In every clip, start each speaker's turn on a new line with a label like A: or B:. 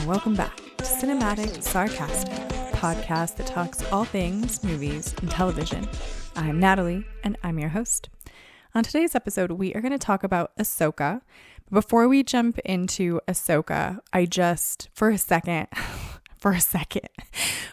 A: and welcome back to Cinematic Sarcastic, a podcast that talks all things movies and television. I'm Natalie, and I'm your host. On today's episode, we are going to talk about Ahsoka. Before we jump into Ahsoka, for a second,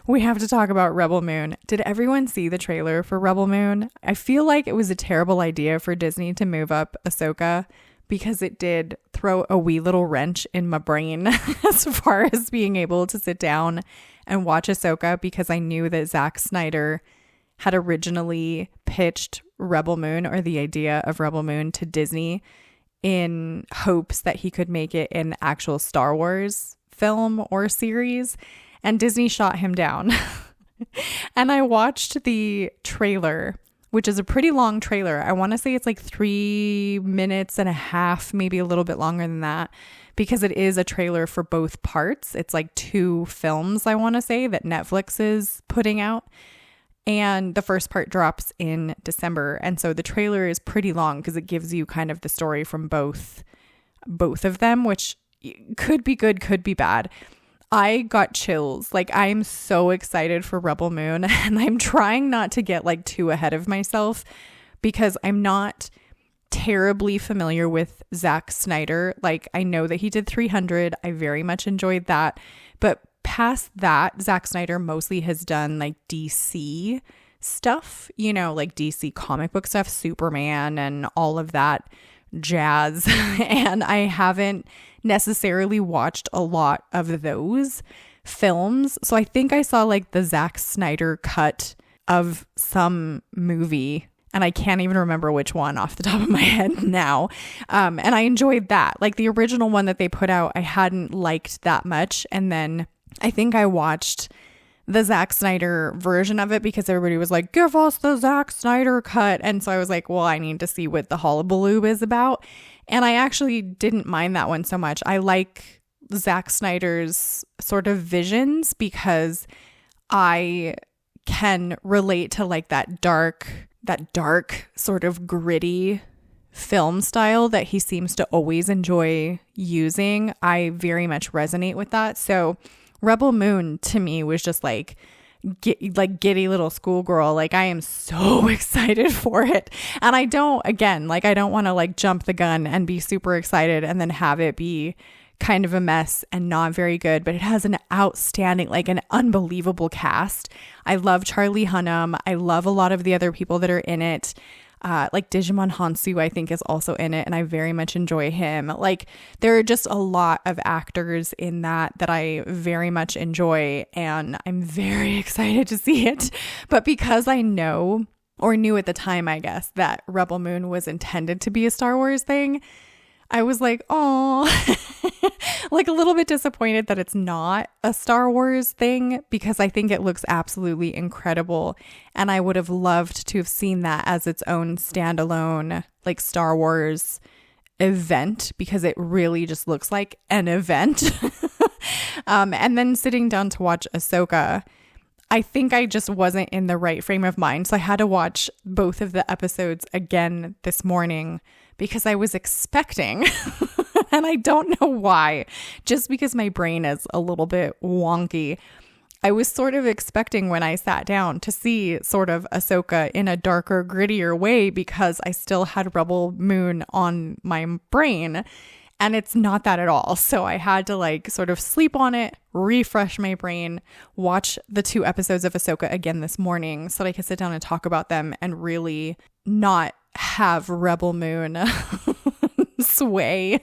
A: we have to talk about Rebel Moon. Did everyone see the trailer for Rebel Moon? I feel like it was a terrible idea for Disney to move up Ahsoka because it did throw a wee little wrench in my brain as far as being able to sit down and watch Ahsoka, because I knew that Zack Snyder had originally pitched Rebel Moon, or the idea of Rebel Moon, to Disney in hopes that he could make it an actual Star Wars film or series, and Disney shot him down. And I watched the trailer, which is a pretty long trailer. I want to say it's like 3 minutes and a half, maybe a little bit longer than that, because it is a trailer for both parts. It's like 2 films, I want to say, that Netflix is putting out. And the first part drops in December. And so the trailer is pretty long because it gives you kind of the story from both of them, which could be good, could be bad. I got chills. Like, I'm so excited for Rebel Moon, and I'm trying not to get like too ahead of myself because I'm not terribly familiar with Zack Snyder. Like, I know that he did 300. I very much enjoyed that. But past that, Zack Snyder mostly has done like DC stuff, you know, like DC comic book stuff, Superman and all of that jazz. And I haven't necessarily watched a lot of those films. So I think I saw like the Zack Snyder cut of some movie, and I can't even remember which one off the top of my head now. And I enjoyed that. Like, the original one that they put out, I hadn't liked that much. And then I think I watched the Zack Snyder version of it because everybody was like, give us the Zack Snyder cut. And so I was like, well, I need to see what the hullabaloo is about. And I actually didn't mind that one so much. I like Zack Snyder's sort of visions because I can relate to like that dark sort of gritty film style that he seems to always enjoy using. I very much resonate with that. So Rebel Moon to me was just like giddy little schoolgirl. Like, I am so excited for it. And I don't want to like jump the gun and be super excited and then have it be kind of a mess and not very good. But it has an outstanding, like an unbelievable cast. I love Charlie Hunnam. I love a lot of the other people that are in it. Like Digimon Hansu, I think, is also in it, and I very much enjoy him. Like, there are just a lot of actors in that I very much enjoy, and I'm very excited to see it. But because I know, or knew at the time, I guess, that Rebel Moon was intended to be a Star Wars thing, I was like, oh, like a little bit disappointed that it's not a Star Wars thing, because I think it looks absolutely incredible. And I would have loved to have seen that as its own standalone, like, Star Wars event, because it really just looks like an event. And then sitting down to watch Ahsoka, I think I just wasn't in the right frame of mind. So I had to watch both of the episodes again this morning because I was expecting, and I don't know why, just because my brain is a little bit wonky, I was sort of expecting when I sat down to see sort of Ahsoka in a darker, grittier way, because I still had Rebel Moon on my brain. And it's not that at all. So I had to like sort of sleep on it, refresh my brain, watch the 2 episodes of Ahsoka again this morning so that I could sit down and talk about them and really not have Rebel Moon sway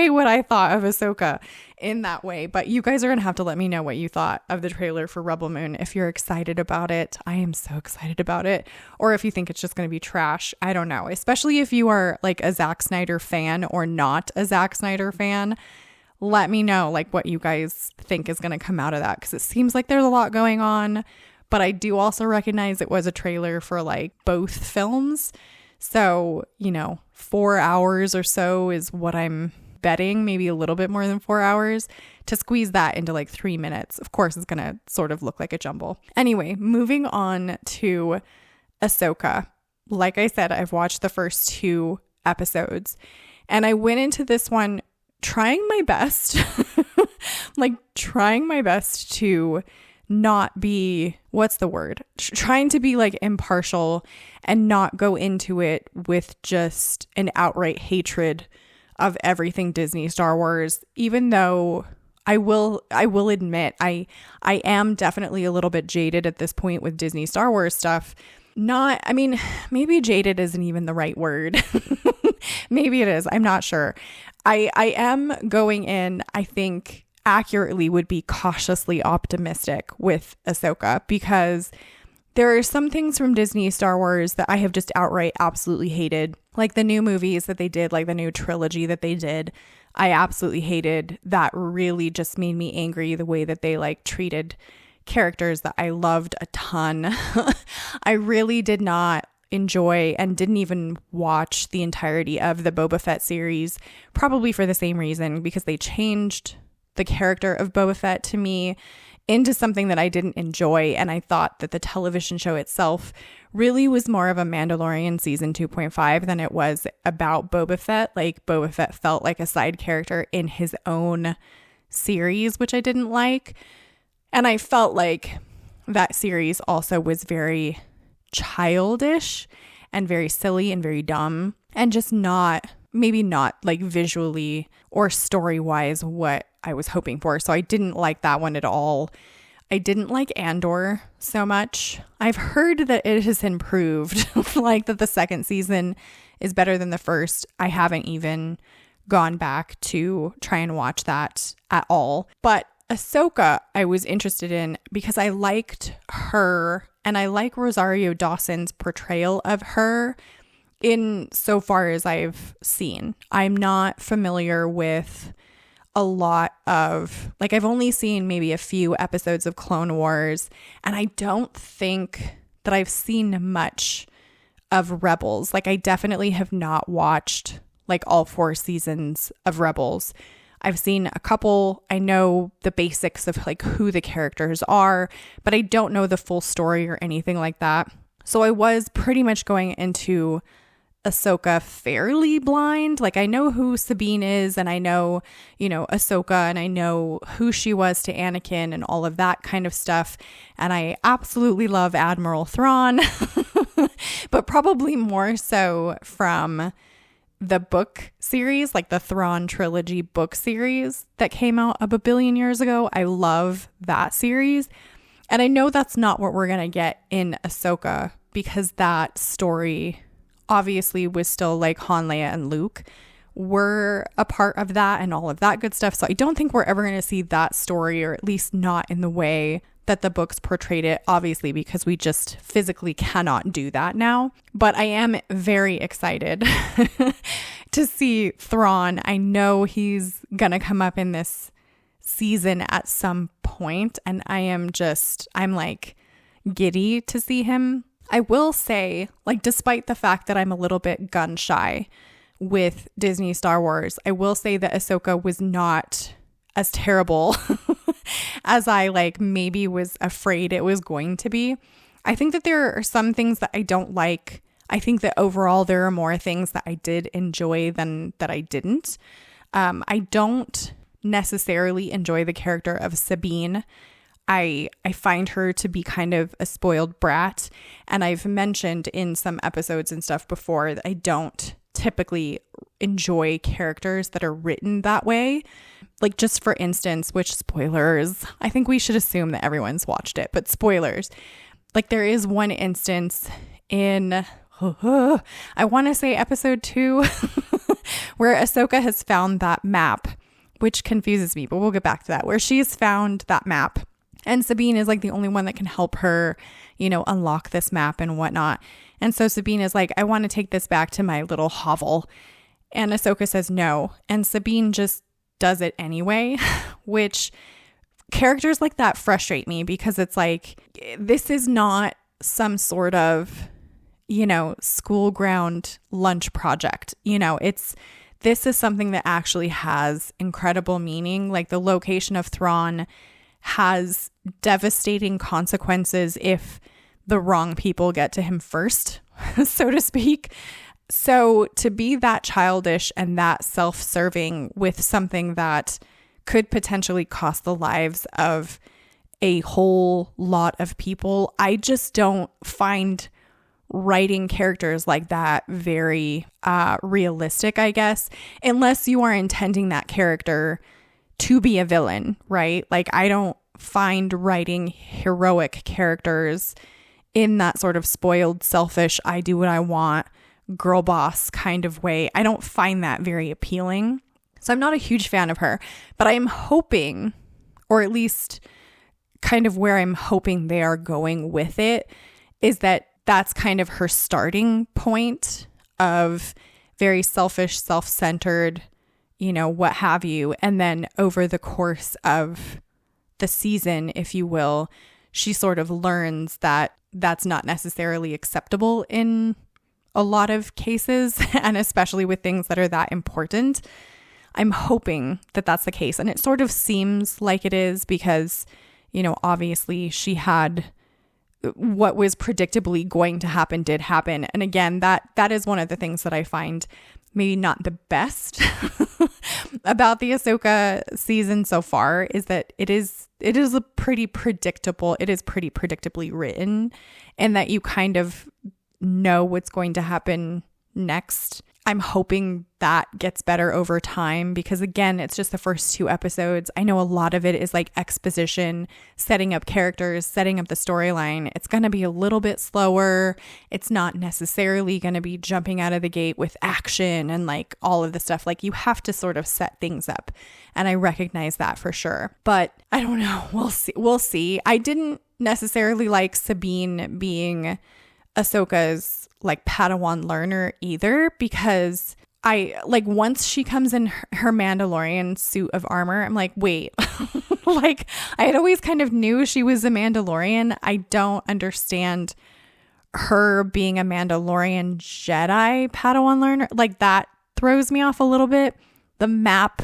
A: what I thought of Ahsoka in that way. But you guys are going to have to let me know what you thought of the trailer for Rebel Moon. If you're excited about it, I am so excited about it. Or if you think it's just going to be trash, I don't know. Especially if you are like a Zack Snyder fan or not a Zack Snyder fan, let me know like what you guys think is going to come out of that, because it seems like there's a lot going on. But I do also recognize it was a trailer for like both films. So, you know, 4 hours or so is what I'm betting, maybe a little bit more than 4 hours, to squeeze that into like 3 minutes. Of course, it's going to sort of look like a jumble. Anyway, moving on to Ahsoka. Like I said, I've watched the first 2 episodes, and I went into this one trying my best. like trying my best to not be, what's the word? Trying to be like impartial and not go into it with just an outright hatred of everything Disney Star Wars, even though I will admit I am definitely a little bit jaded at this point with Disney Star Wars stuff. Maybe jaded isn't even the right word. Maybe it is. I'm not sure. I am going in, I think accurately would be cautiously optimistic with Ahsoka, because there are some things from Disney Star Wars that I have just outright absolutely hated. Like the new movies that they did, like the new trilogy that they did, I absolutely hated. That really just made me angry, the way that they like treated characters that I loved a ton. I really did not enjoy and didn't even watch the entirety of the Boba Fett series, probably for the same reason, because they changed the character of Boba Fett to me into something that I didn't enjoy. And I thought that the television show itself really was more of a Mandalorian season 2.5 than it was about Boba Fett. Like Boba Fett felt like a side character in his own series, which I didn't like. And I felt like that series also was very childish and very silly and very dumb, and just maybe not like visually or story-wise what I was hoping for. So I didn't like that one at all. I didn't like Andor so much. I've heard that it has improved, like that the second season is better than the first. I haven't even gone back to try and watch that at all. But Ahsoka I was interested in because I liked her, and I like Rosario Dawson's portrayal of her in so far as I've seen. I'm not familiar with a lot of, like, I've only seen maybe a few episodes of Clone Wars, and I don't think that I've seen much of Rebels. Like, I definitely have not watched like all 4 seasons of Rebels. I've seen a couple. I know the basics of like who the characters are, but I don't know the full story or anything like that. So I was pretty much going into Ahsoka fairly blind. Like, I know who Sabine is, and I know, Ahsoka, and I know who she was to Anakin and all of that kind of stuff. And I absolutely love Admiral Thrawn, but probably more so from the book series, like the Thrawn trilogy book series that came out a billion years ago. I love that series. And I know that's not what we're going to get in Ahsoka, because that story obviously was still like Han, Leia, and Luke were a part of that and all of that good stuff. So I don't think we're ever going to see that story, or at least not in the way that the books portrayed it, obviously, because we just physically cannot do that now. But I am very excited to see Thrawn. I know he's going to come up in this season at some point, and I'm like giddy to see him. I will say, like, despite the fact that I'm a little bit gun shy with Disney Star Wars, I will say that Ahsoka was not as terrible as I like maybe was afraid it was going to be. I think that there are some things that I don't like. I think that overall there are more things that I did enjoy than that I didn't. I don't necessarily enjoy the character of Sabine. I find her to be kind of a spoiled brat, and I've mentioned in some episodes and stuff before that I don't typically enjoy characters that are written that way. Like, just for instance, which spoilers, I think we should assume that everyone's watched it, but spoilers. Like, there is one instance in, I want to say episode 2, where Ahsoka has found that map, which confuses me, but we'll get back to that, where she's found that map. And Sabine is like the only one that can help her, unlock this map and whatnot. And so Sabine is like, I want to take this back to my little hovel. And Ahsoka says no. And Sabine just does it anyway, which characters like that frustrate me, because it's like, this is not some sort of, school ground lunch project. This is something that actually has incredible meaning. Like, the location of Thrawn has devastating consequences if the wrong people get to him first, so to speak. So to be that childish and that self-serving with something that could potentially cost the lives of a whole lot of people. I just don't find writing characters like that very realistic, I guess, unless you are intending that character to be a villain, right? Like, I don't find writing heroic characters in that sort of spoiled, selfish, I do what I want, girl boss kind of way. I don't find that very appealing. So I'm not a huge fan of her, but I'm hoping, or at least kind of where I'm hoping they are going with it, is that that's kind of her starting point of very selfish, self-centered, what have you. And then over the course of the season, if you will, she sort of learns that that's not necessarily acceptable in a lot of cases, and especially with things that are that important. I'm hoping that that's the case. And it sort of seems like it is because, obviously she had what was predictably going to happen did happen. And again, that is one of the things that I find maybe not the best about the Ahsoka season so far, is that it is pretty predictably written, and that you kind of know what's going to happen next. I'm hoping that gets better over time because, again, it's just the first 2 episodes. I know a lot of it is like exposition, setting up characters, setting up the storyline. It's going to be a little bit slower. It's not necessarily going to be jumping out of the gate with action and like all of the stuff. Like, you have to sort of set things up. And I recognize that for sure. But I don't know. We'll see. I didn't necessarily like Sabine being Ahsoka's like Padawan learner either, because I like, once she comes in her Mandalorian suit of armor, I'm like, wait, like, I had always kind of knew she was a Mandalorian. I don't understand her being a Mandalorian Jedi Padawan learner. Like, that throws me off a little bit. The map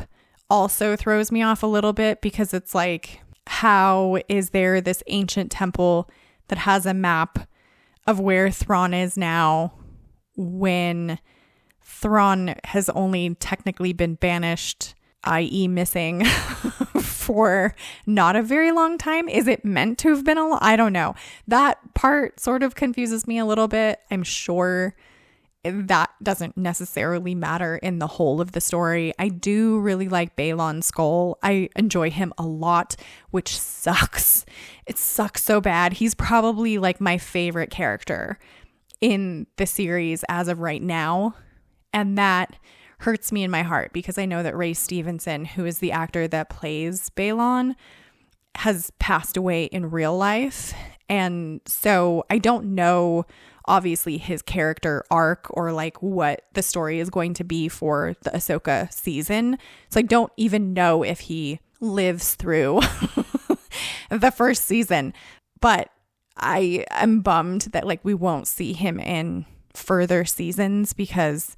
A: also throws me off a little bit because it's like, how is there this ancient temple that has a map of where Thrawn is now when Thrawn has only technically been banished, i.e. missing, for not a very long time? Is it meant to have been I don't know. That part sort of confuses me a little bit. I'm sure that doesn't necessarily matter in the whole of the story. I do really like Baylan Skoll. I enjoy him a lot, which sucks. It sucks so bad. He's probably like my favorite character in the series as of right now. And that hurts me in my heart because I know that Ray Stevenson, who is the actor that plays Baylan, has passed away in real life. And so I don't know, obviously, his character arc or like what the story is going to be for the Ahsoka season. So I don't even know if he lives through the first season. But I am bummed that like we won't see him in further seasons because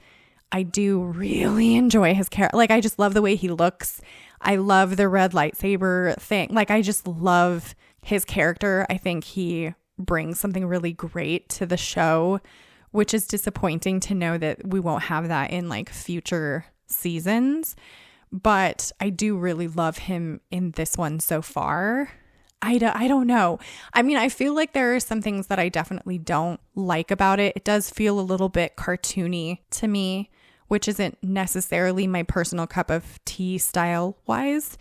A: I do really enjoy his character. Like, I just love the way he looks. I love the red lightsaber thing. Like, I just love his character. I think he brings something really great to the show, which is disappointing to know that we won't have that in like future seasons. But I do really love him in this one so far. I don't know. I mean, I feel like there are some things that I definitely don't like about it. It does feel a little bit cartoony to me, which isn't necessarily my personal cup of tea style wise.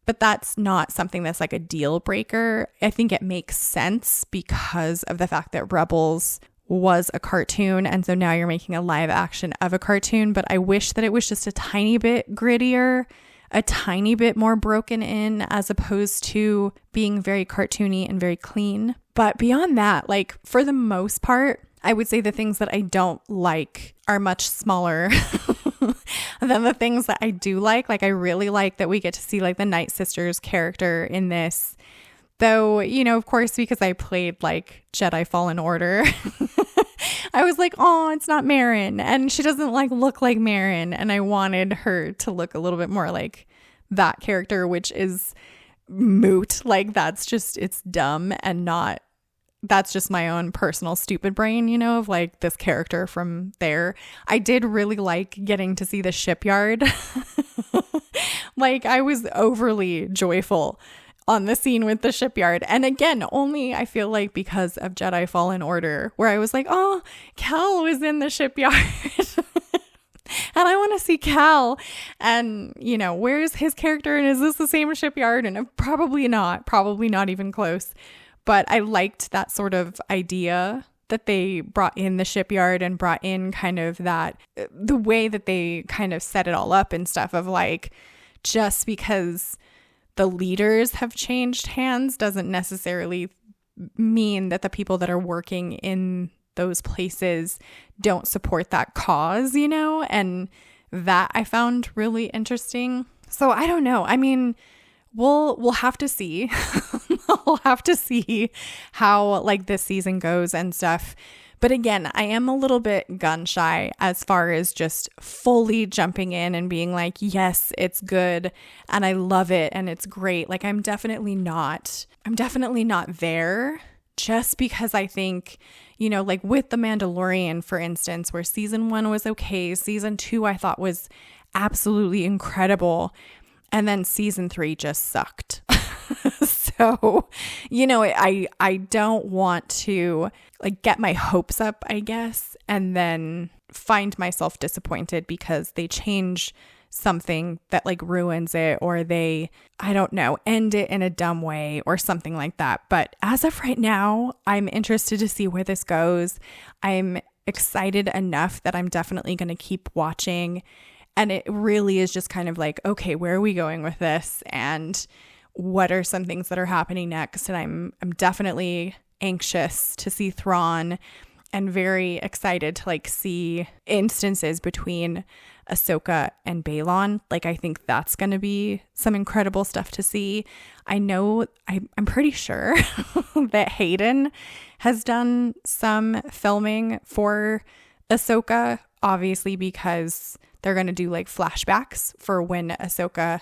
A: But that's not something that's like a deal breaker. I think it makes sense because of the fact that Rebels was a cartoon. And so now you're making a live action of a cartoon. But I wish that it was just a tiny bit grittier, a tiny bit more broken in, as opposed to being very cartoony and very clean. But beyond that, like, for the most part, I would say the things that I don't like are much smaller than the things that I do like. Like, I really like that we get to see like the Night Sisters character in this. Though, of course, because I played like Jedi Fallen Order, I was like, oh, it's not Marin. And she doesn't like look like Marin. And I wanted her to look a little bit more like that character, which is moot. Like, that's just, it's dumb and not, that's just my own personal stupid brain, of like this character from there. I did really like getting to see the shipyard Like, I was overly joyful on the scene with the shipyard. And again, only I feel like because of Jedi Fallen Order, where I was like, oh, Cal was in the shipyard. And I want to see Cal. And, you know, where's his character? And is this the same shipyard? And probably not even close. But I liked that sort of idea that they brought in the shipyard and brought in kind of that, the way that they kind of set it all up and stuff of like, just because the leaders have changed hands doesn't necessarily mean that the people that are working in those places don't support that cause, you know? And that I found really interesting. So I don't know. I mean, we'll have to see. We'll have to see how like this season goes and stuff. But again, I am a little bit gun shy as far as just fully jumping in and being like, yes, it's good and I love it and it's great. Like I'm definitely not there, just because I think, you know, like with The Mandalorian, for instance, where season 1 was okay, season 2 I thought was absolutely incredible, and then season 3 just sucked. So, you know, I don't want to like get my hopes up, I guess, and then find myself disappointed because they change something that like ruins it, or they, I don't know, end it in a dumb way or something like that. But as of right now, I'm interested to see where this goes. I'm excited enough that I'm definitely going to keep watching. And it really is just kind of like, okay, where are we going with this? And what are some things that are happening next? And I'm definitely anxious to see Thrawn, and very excited to like see instances between Ahsoka and Balon. Like I think that's going to be some incredible stuff to see. I know, I'm pretty sure that Hayden has done some filming for Ahsoka, obviously because they're going to do like flashbacks for when Ahsoka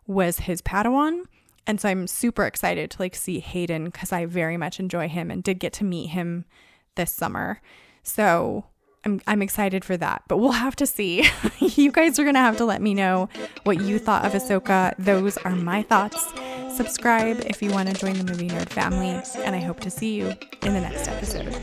A: was his Padawan. And so I'm super excited to like see Hayden, because I very much enjoy him and did get to meet him this summer. So I'm excited for that, but we'll have to see. You guys are going to have to let me know what you thought of Ahsoka. Those are my thoughts. Subscribe if you want to join the Movie Nerd family, and I hope to see you in the next episode.